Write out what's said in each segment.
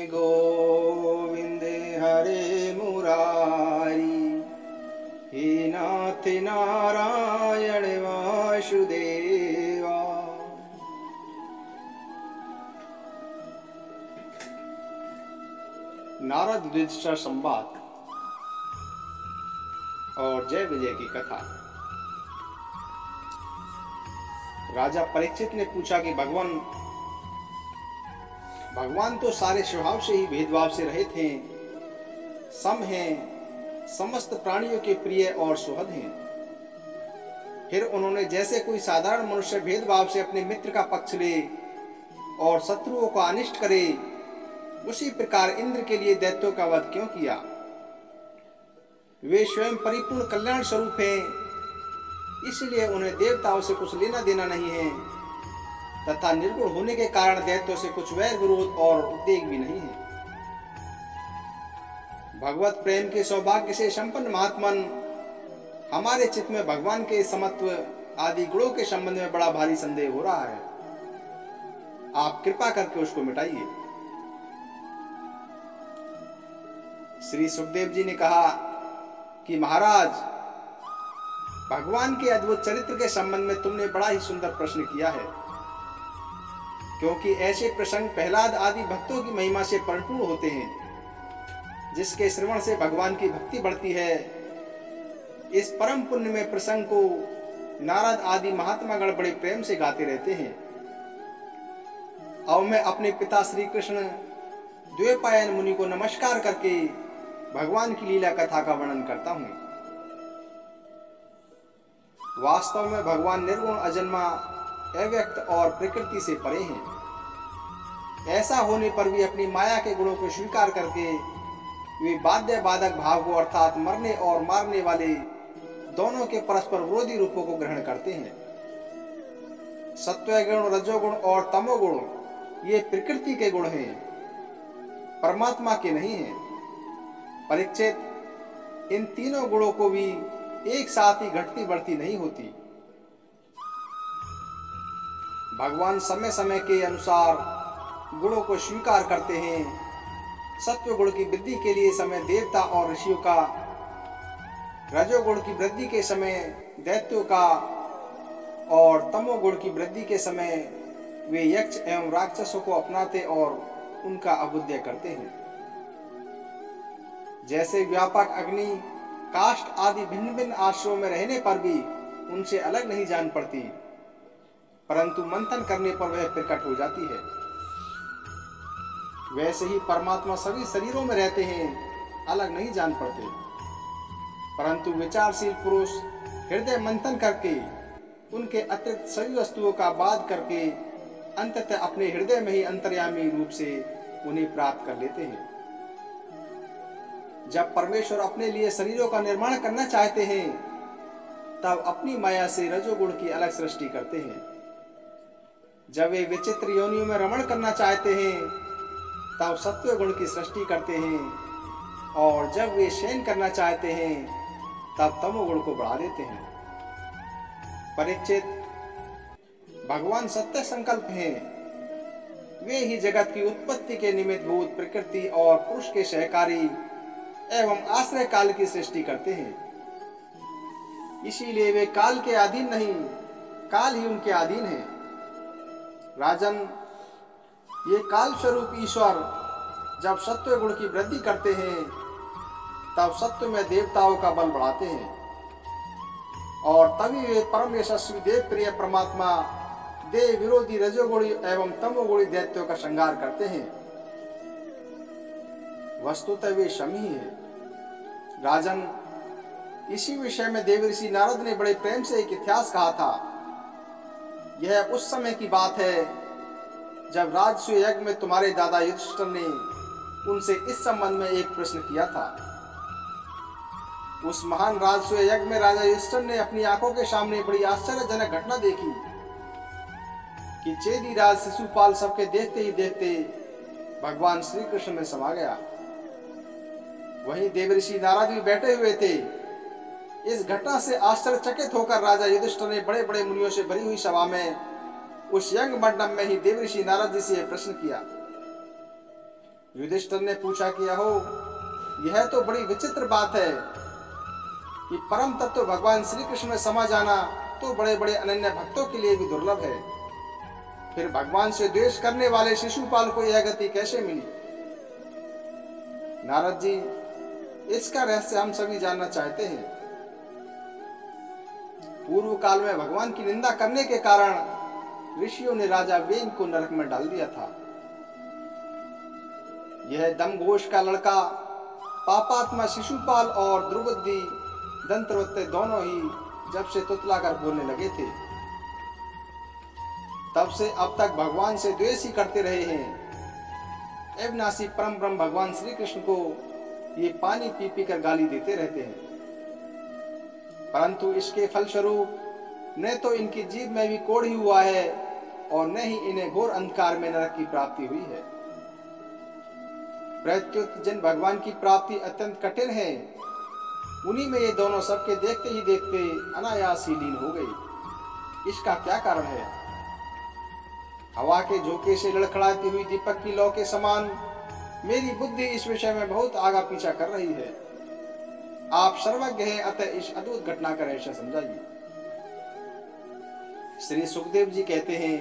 गोविंद हरे मुरारी, हे नाथ नारायण वासुदेवा। नारद युधिष्ठिर संवाद और जय विजय की कथा। राजा परीक्षित ने पूछा कि भगवान तो सारे स्वभाव से ही भेदभाव से रहित हैं, सम हैं, समस्त प्राणियों के प्रिय और सुहृद हैं। फिर उन्होंने जैसे कोई साधारण मनुष्य भेदभाव से अपने मित्र का पक्ष ले और शत्रुओं को अनिष्ट करे, उसी प्रकार इंद्र के लिए दैत्यों का वध क्यों किया? वे स्वयं परिपूर्ण कल्याण स्वरूप हैं, इसलिए उन्हें देवताओं से कुछ लेना देना नहीं है तथा निर्गुण होने के कारण दैत्यों से कुछ वैर विरोध और उद्वेग भी नहीं है। भगवत प्रेम के सौभाग्य से संपन्न महात्मन, हमारे चित्त में भगवान के समत्व आदि गुणों के संबंध में बड़ा भारी संदेह हो रहा है। आप कृपा करके उसको मिटाइए। श्री सुखदेव जी ने कहा कि महाराज, भगवान के अद्भुत चरित्र के संबंध में तुमने बड़ा ही सुंदर प्रश्न किया है, क्योंकि ऐसे प्रसंग प्रहलाद आदि भक्तों की महिमा से परिपूर्ण होते हैं, जिसके श्रवण से भगवान की भक्ति बढ़ती है। इस परम पुण्य में प्रसंग को नारद आदि महात्मागण बड़े प्रेम से गाते रहते हैं। अब मैं अपने पिता श्री कृष्ण द्वैपायन मुनि को नमस्कार करके भगवान की लीला कथा का वर्णन करता हूँ। वास्तव में भगवान निर्गुण, अजन्मा, अव्यक्त और प्रकृति से परे हैं। ऐसा होने पर भी अपनी माया के गुणों को स्वीकार करके वे बाध्य बाधक भाव को अर्थात मरने और मारने वाले दोनों के परस्पर विरोधी रूपों को ग्रहण करते हैं। सत्वगुण, रजोगुण और तमोगुण ये प्रकृति के गुण हैं, परमात्मा के नहीं हैं। परीक्षित, इन तीनों गुणों को भी एक साथ ही घटती बढ़ती नहीं होती। भगवान समय समय के अनुसार गुणों को स्वीकार करते हैं। सत्व गुण की वृद्धि के लिए समय देवता और ऋषियों का, रजोगुण की वृद्धि के समय दैत्यों का और तमोगुण की वृद्धि के समय वे यक्ष एवं राक्षसों को अपनाते और उनका अबुद्ध करते हैं। जैसे व्यापक अग्नि, काष्ठ आदि भिन्न भिन्न आश्रयों में रहने पर भी उनसे अलग नहीं जान पड़ती, परंतु मंथन करने पर वह प्रकट हो जाती है। वैसे ही परमात्मा सभी शरीरों में रहते हैं, अलग नहीं जान पड़ते, परंतु विचारशील पुरुष हृदय मंथन करके उनके अतिरिक्त सभी वस्तुओं का बाध करके अंततः अपने हृदय में ही अंतर्यामी रूप से उन्हें प्राप्त कर लेते हैं। जब परमेश्वर अपने लिए शरीरों का निर्माण करना चाहते हैं, तब अपनी माया से रजोगुण की अलग सृष्टि करते हैं। जब वे विचित्र योनियों में रमण करना चाहते हैं, तब सत्व गुण की सृष्टि करते हैं, और जब वे शयन करना चाहते हैं, तब तमोगुण को बढ़ा देते हैं। परीक्षित, भगवान सत्य संकल्प हैं। वे ही जगत की उत्पत्ति के निमित्त भूत, प्रकृति और पुरुष के सहकारी एवं आश्रय काल की सृष्टि करते हैं। इसीलिए वे काल के अधीन नहीं, काल ही उनके अधीन है। राजन, ये काल स्वरूप ईश्वर जब सत्व गुण की वृद्धि करते हैं, तब सत्व में देवताओं का बल बढ़ाते हैं, और तभी वे परम यशस्वी देव प्रिय परमात्मा देव विरोधी रजोगुणी एवं तमोगुणी दैत्यों का संहार करते हैं। वस्तुतः वे शमी है। राजन, इसी विषय में देवर्षि नारद ने बड़े प्रेम से एक इतिहास कहा था। यह उस समय की बात है जब राजसूय यज्ञ में तुम्हारे दादा युधिष्ठिर ने उनसे इस संबंध में एक प्रश्न किया था। उस महान राजसूय यज्ञ में राजा युधिष्ठिर ने अपनी आंखों के सामने बड़ी आश्चर्यजनक घटना देखी कि चेदी राज शिशुपाल सबके देखते ही देखते भगवान श्री कृष्ण में समा गया। वहीं देवर्षि नारद भी बैठे हुए थे। इस घटना से आश्चर्यचकित होकर राजा युधिष्ठिर ने बड़े बड़े मुनियों से भरी हुई सभा में उस यज्ञ मंडप में ही देवर्षि नारद जी से यह प्रश्न किया। युधिष्ठिर ने पूछा कि अहो, यह तो बड़ी विचित्र बात है कि परम तत्व भगवान श्री कृष्ण में समा जाना तो बड़े बड़े अनन्य भक्तों के लिए भी दुर्लभ है, फिर भगवान से द्वेष करने वाले शिशुपाल को यह गति कैसे मिली? नारद जी, इसका रहस्य हम सभी जानना चाहते हैं। पूर्व काल में भगवान की निंदा करने के कारण ऋषियों ने राजा वेन को नरक में डाल दिया था। यह दमघोष का लड़का पापात्मा शिशुपाल और द्रुपदी दंतवत्ते दोनों ही जब से तुतलाकर बोलने लगे थे, तब से अब तक भगवान से द्वेष ही करते रहे हैं। अविनाशी परम ब्रह्म भगवान श्री कृष्ण को ये पानी पी पी कर गाली देते रहते हैं, परंतु इसके फलस्वरूप न तो इनकी जीभ में भी कोढ़ ही हुआ है और न ही इन्हें घोर अंधकार में नरक की प्राप्ति हुई है। प्रत्युत जिन भगवान की प्राप्ति अत्यंत कठिन है, उन्हीं में ये दोनों सबके देखते ही देखते अनायास ही लीन हो गई। इसका क्या कारण है? हवा के झोंके से लड़खड़ाती हुई दीपक की लौ के समान मेरी बुद्धि इस विषय में बहुत आगा पीछा कर रही है। आप सर्वज्ञ हैं, अतः इस अद्भुत घटना का रहस्य समझाइए। श्री सुखदेव जी कहते हैं,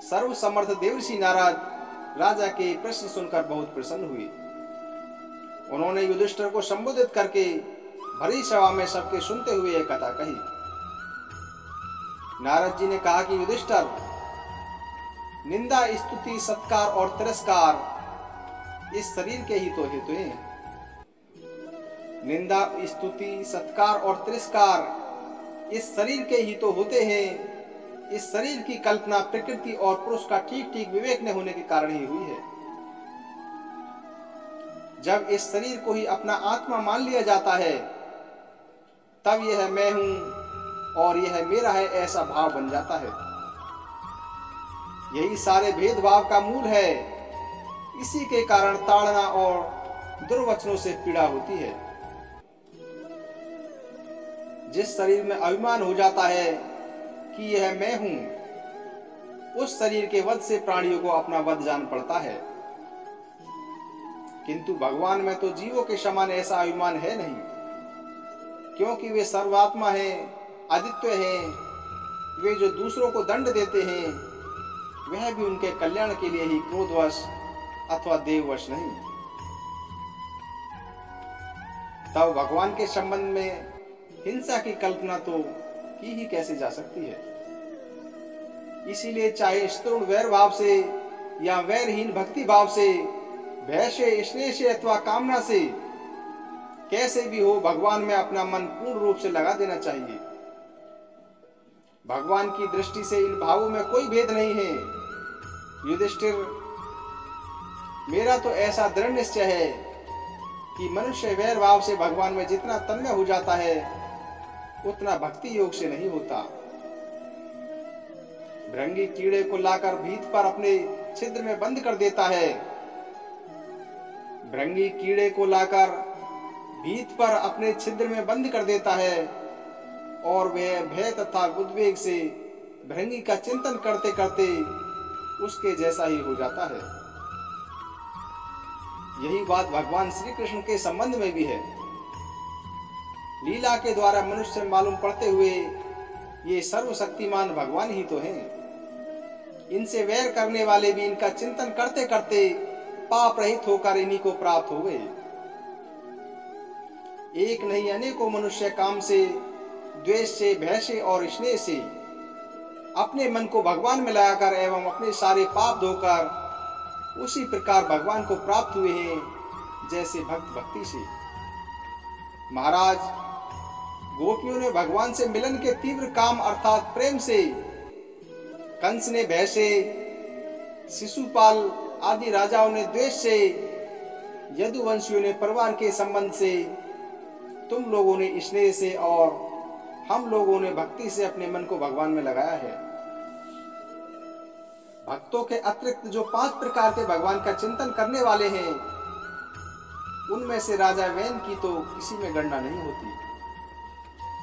सर्व समर्थ देवर्षि नारद राजा के प्रश्न सुनकर बहुत प्रसन्न हुए। उन्होंने युधिष्ठिर को संबोधित करके भरी सभा में सबके सुनते हुए यह कथा कही। नारद जी ने कहा कि युधिष्ठिर, निंदा, स्तुति, सत्कार और तिरस्कार इस शरीर के ही तो हेतु हैं। निंदा, स्तुति, सत्कार और तिरस्कार इस शरीर के ही तो होते हैं। इस शरीर की कल्पना प्रकृति और पुरुष का ठीक ठीक विवेक न होने के कारण ही हुई है। जब इस शरीर को ही अपना आत्मा मान लिया जाता है, तब यह मैं हूं और यह मेरा है ऐसा भाव बन जाता है। यही सारे भेदभाव का मूल है। इसी के कारण ताड़ना और दुर्वचनों से पीड़ा होती है। जिस शरीर में अभिमान हो जाता है कि यह मैं हूं, उस शरीर के वध से प्राणियों को अपना वध जान पड़ता है। किंतु भगवान में तो जीवों के समान ऐसा अभिमान है नहीं, क्योंकि वे सर्वात्मा हैं, अद्वितीय हैं। वे जो दूसरों को दंड देते हैं, वह भी उनके कल्याण के लिए ही, क्रोधवश अथवा देववश नहीं। तब भगवान के संबंध में हिंसा की कल्पना तो की ही कैसे जा सकती है। इसीलिए चाहे स्तुण वैर भाव से या वैरहीन भक्ति भाव से, भय से, स्नेह से अथवा कामना से, कैसे भी हो, भगवान में अपना मन पूर्ण रूप से लगा देना चाहिए। भगवान की दृष्टि से इन भावों में कोई भेद नहीं है। युधिष्ठिर, मेरा तो ऐसा दृढ़ निश्चय है कि मनुष्य वैर भाव से भगवान में जितना तन्मय हो जाता है, उतना भक्ति योग से नहीं होता। भृंगी कीड़े को लाकर भीत पर अपने छिद्र में बंद कर देता है। भृंगी कीड़े को लाकर भीत पर अपने छिद्र में बंद कर देता है और वह भय तथा उद्वेग से भृंगी का चिंतन करते करते उसके जैसा ही हो जाता है। यही बात भगवान श्री कृष्ण के संबंध में भी है। लीला के द्वारा मनुष्य से मालूम पड़ते हुए ये सर्वशक्तिमान भगवान ही तो हैं। इनसे वैर करने वाले भी इनका चिंतन करते करते पाप रहित होकर इन्हीं को प्राप्त हो गए। एक नहीं अनेकों मनुष्य काम से, द्वेष से, भय से और स्नेह से अपने मन को भगवान में लगाकर एवं अपने सारे पाप धोकर उसी प्रकार भगवान को प्राप्त हुए हैं जैसे भक्त भक्ति से। महाराज, गोपियों ने भगवान से मिलन के तीव्र काम अर्थात प्रेम से, कंस ने भय से, शिशुपाल आदि राजाओं ने द्वेष से, यदुवंशियों ने परिवार के संबंध से, तुम लोगों ने स्नेह से और हम लोगों ने भक्ति से अपने मन को भगवान में लगाया है। भक्तों के अतिरिक्त जो 5 प्रकार के भगवान का चिंतन करने वाले हैं, उनमें से राजा वैन की तो किसी में गणना नहीं होती,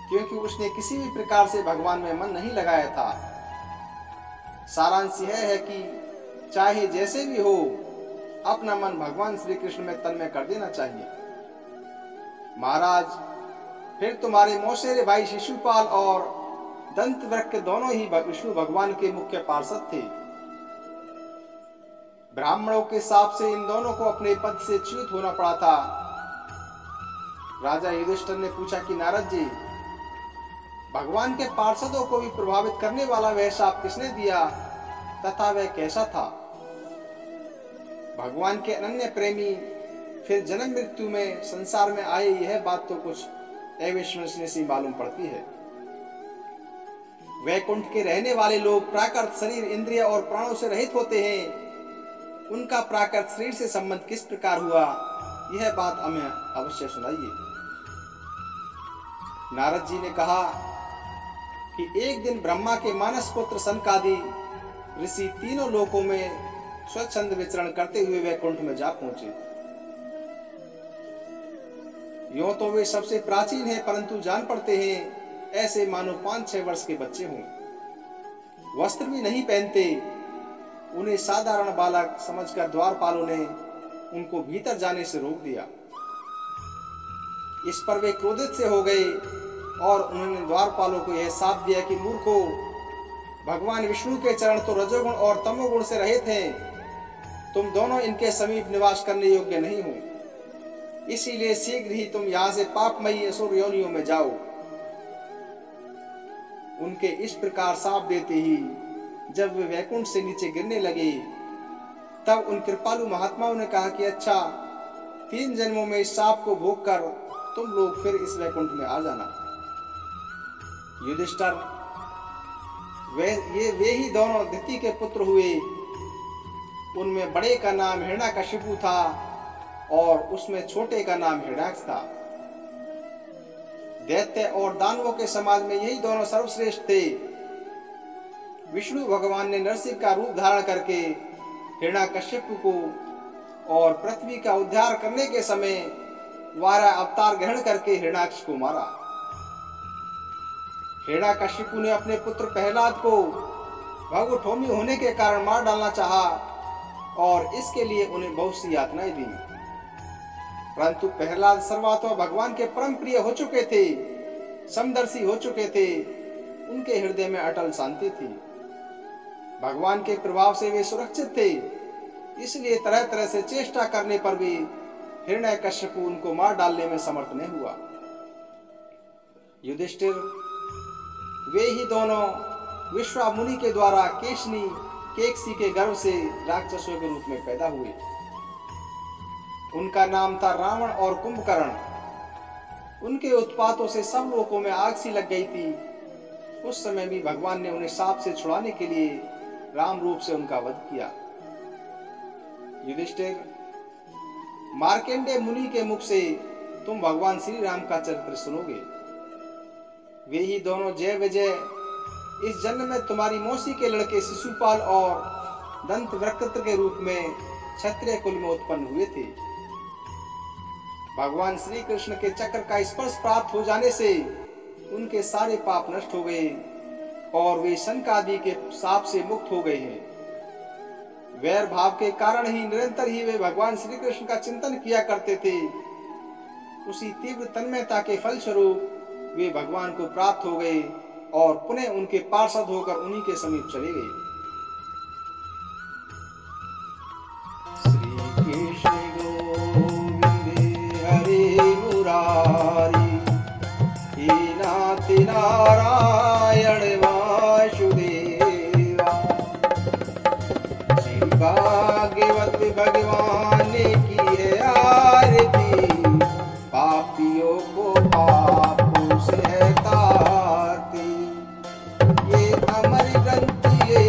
क्योंकि उसने किसी भी प्रकार से भगवान में मन नहीं लगाया था। सारांश यह है कि चाहे जैसे भी हो, अपना मन भगवान श्री कृष्ण में तन्मय कर देना चाहिए। महाराज, फिर तुम्हारे मौसेरे भाई शिशुपाल और दंतवृक्क दोनों ही विष्णु भगवान के मुख्य पार्षद थे। ब्राह्मणों के शाप से इन दोनों को अपने पद से च्युत होना पड़ा था। राजा युधिष्ठिर ने पूछा कि नारद जी, भगवान के पार्षदों को भी प्रभावित करने वाला वह शाप किसने दिया तथा वह कैसा था? भगवान के अनन्य प्रेमी फिर जन्म मृत्यु में संसार में आए, यह बात तो कुछ अविश्वसनीय सी मालूम पड़ती है। वैकुंठ के रहने वाले लोग प्राकृत शरीर, इंद्रिय और प्राणों से रहित होते हैं। उनका प्राकृत शरीर से संबंध किस प्रकार हुआ, यह बात हमें अवश्य सुनाइए। नारद जी ने कहा कि एक दिन ब्रह्मा के मानस पुत्र सनकादि ऋषि तीनों लोकों में स्वच्छंद विचरण करते हुए वैकुंठ में जा पहुंचे। यूं तो वे सबसे प्राचीन हैं, परंतु जान पड़ते हैं ऐसे मानो 5-6 वर्ष के बच्चे हों। वस्त्र भी नहीं पहनते। उन्हें साधारण बालक समझकर द्वारपालों ने उनको भीतर जाने से रोक दिया। इस पर वे क्रोधित से हो गए और उन्होंने द्वारपालों को यह शाप दिया कि मूर्खो, भगवान विष्णु के चरण तो रजोगुण और तमोगुण से रहित हैं। तुम दोनों इनके समीप निवास करने योग्य नहीं हो, इसीलिए शीघ्र ही तुम यहाँ से पापमयी असुर योनियों में जाओ। उनके इस प्रकार शाप देते ही जब वे वैकुंठ से नीचे गिरने लगे, तब उन कृपालु महात्माओं ने कहा कि अच्छा, 3 जन्मों में इस शाप को भोग कर तुम लोग फिर इस वैकुंठ में आ जाना। युधिष्ठिर, वे ही दोनों दिति के पुत्र हुए। उनमें बड़े का नाम हिरण्याकशिपु था और उसमें छोटे का नाम हिरण्याक्ष था। दैत्य और दानवों के समाज में यही दोनों सर्वश्रेष्ठ थे। विष्णु भगवान ने नरसिंह का रूप धारण करके हिरण्याकशिपु को और पृथ्वी का उद्धार करने के समय वारा अवतार ग्रहण करके हिरण्याक्ष को मारा। हिरण्याकशिपु ने अपने पुत्र प्रहलाद को भगुठोमी होने के कारण मार डालना चाहा और इसके लिए उन्हें बहुत सी यातनाएं दी, परंतु प्रहलाद सर्वात्मा भगवान के परम प्रिय हो चुके थे, समदर्शी हो चुके थे। उनके हृदय में अटल शांति थी। भगवान के प्रभाव से वे सुरक्षित थे, इसलिए तरह तरह से चेष्टा करने पर भी हिरण्याकशिपु उनको मार डालने में समर्थ नहीं हुआ। युधिष्ठिर, वे ही दोनों विश्वामुनि के द्वारा केकसी के गर्भ से राक्षसों के रूप में पैदा हुए। उनका नाम था रावण और कुंभकर्ण। उनके उत्पातों से सब लोगों में आग सी लग गई थी। उस समय भी भगवान ने उन्हें शाप से छुड़ाने के लिए राम रूप से उनका वध किया। युधिष्ठिर, मार्कंडेय मुनि के मुख से तुम भगवान श्री राम का चरित्र सुनोगे। वे ही दोनों जय विजय इस जन्म में तुम्हारी मौसी के लड़के शिशुपाल और दंतवृक्क के रूप में क्षत्रिय कुल में उत्पन्न हुए थे। भगवान श्री कृष्ण के चक्र का स्पर्श प्राप्त हो जाने से उनके सारे पाप नष्ट हो गए और वे शंकादि के शाप से मुक्त हो गए हैं। वैर भाव के कारण ही निरंतर ही वे भगवान श्री कृष्ण का चिंतन किया करते थे। उसी तीव्र तन्मयता के फलस्वरूप वे भगवान को प्राप्त हो गए और पुनः उनके पार्षद होकर उन्हीं के समीप चले गए। श्री कृष्ण गोविंद हरे मुरारी, हे नाथ नारायण वासुदेवा। श्री भागवत भगवान की है आरती, पापियों को पापों से है तारती। ये अमर ग्रंथ ये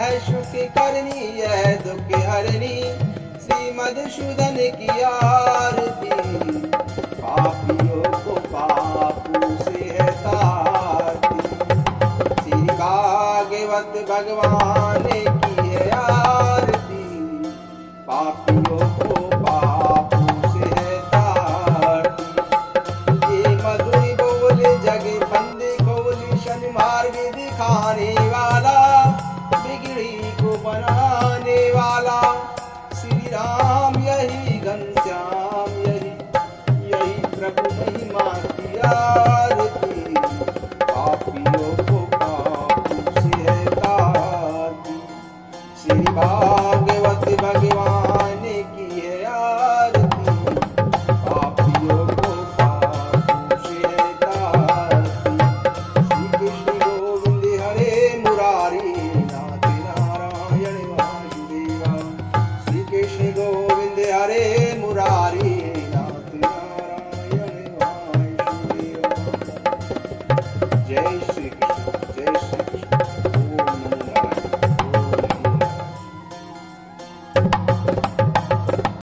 है सुख करनी यह दुख हरनी, श्री मधुसूदन की आरती, पापियों को पापों से है तारती। श्री भागवत भगवान